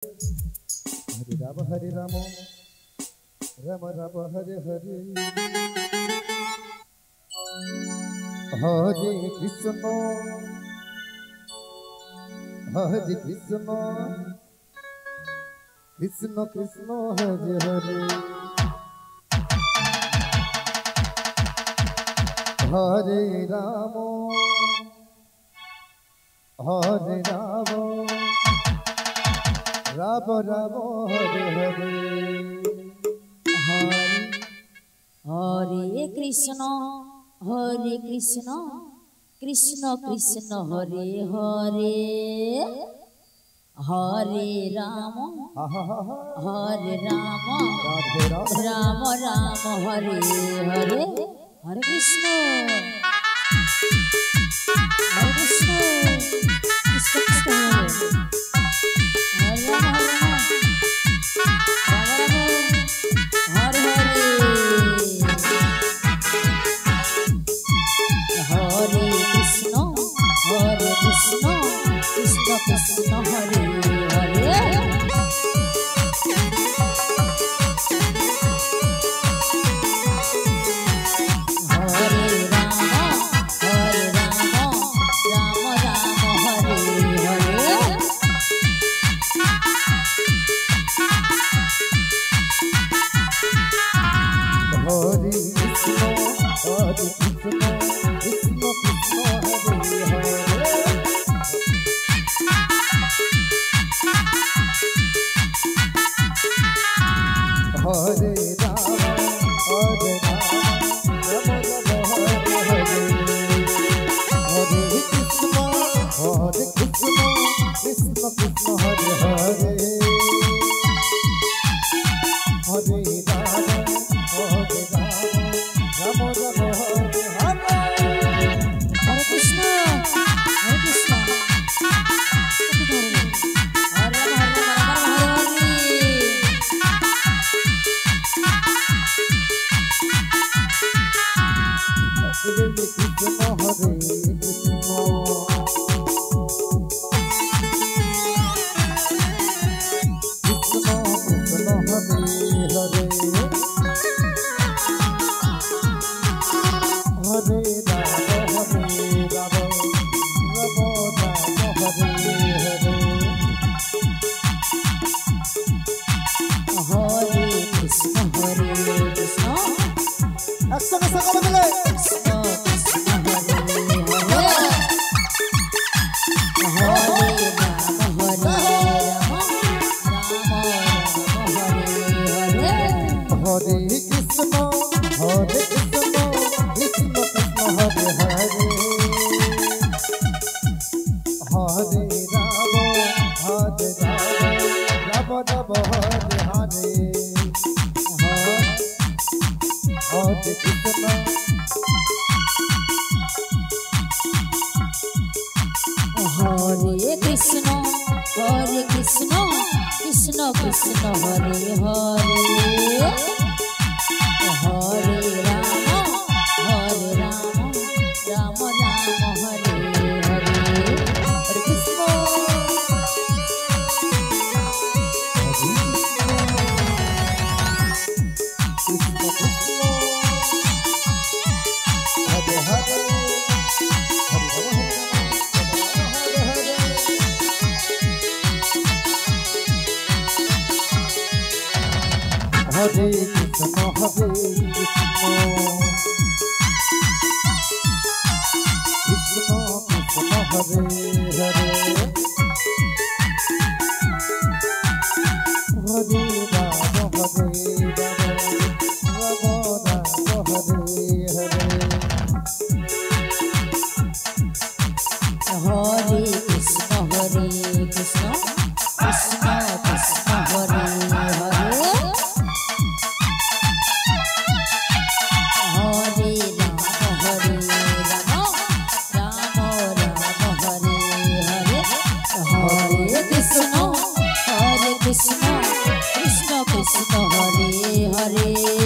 Hare Rama, Rama Rama Hare Hare, Hare Krishna, Hare Krishna, Krishna Krishna Hare Hare, Hare Rama, Hare Rama, Rama Rama Hare Hare, Hare Krishna, Hare Krishna, Krishna Krishna Hare Hare, Hare Rama, Hare Rama, Rama Rama Hare Hare, Hare Krishna, Hare Krishna, Krishna Krishna Hare Hare Rama, Rama Rama, Hare Hare. Hare Krishna, Krishna Krishna Hare Hare. Hare Rama, Rama Rama, Hare Hare. Hare Krishna, Krishna Krishna Hare Hare. Hare Rama, Rama Rama Hare Hare. Hare Krishna, Krishna Krishna Hare Hare. Hare Rama, Rama Rama Hare Hare. Hare Krishna, Hare Krishna, Hare Rama, Hare Rama, Hare Hare. Hare Krishna, Hare Krishna, Krishna Krishna Hare Hare, Hare Rama, Rama Rama Hare Hare. Hare Krishna, Hare Krishna, একসঙ্গে সকালে দিলে Krishna Krishna Hare Hare, Hare Rama, Hare Rama, Rama Rama, Hare Hare. Hare Krishna, Krishna Krishna Hare Hare, Hare Rama, Rama Rama Hare Hare. Hare Krishna, Hare Krishna, Hare Krishna, Krishna Krishna Hare Hare, Hare Rama, Rama Rama, Hare Hare. Hare Krishna, Krishna Krishna Hare Hare, Hare Rama, Hare Hare. Hare Krishna, Hare Krishna, Krishna Krishna Hare Hare, Hare Rama, Rama Rama Hare Hare. Hare Krishna, Hare Krishna, Krishna Krishna Hare Hare, Hare Rama, Rama Rama, Hare Hare. Hare Krishna, Krishna Krishna Hare Hare.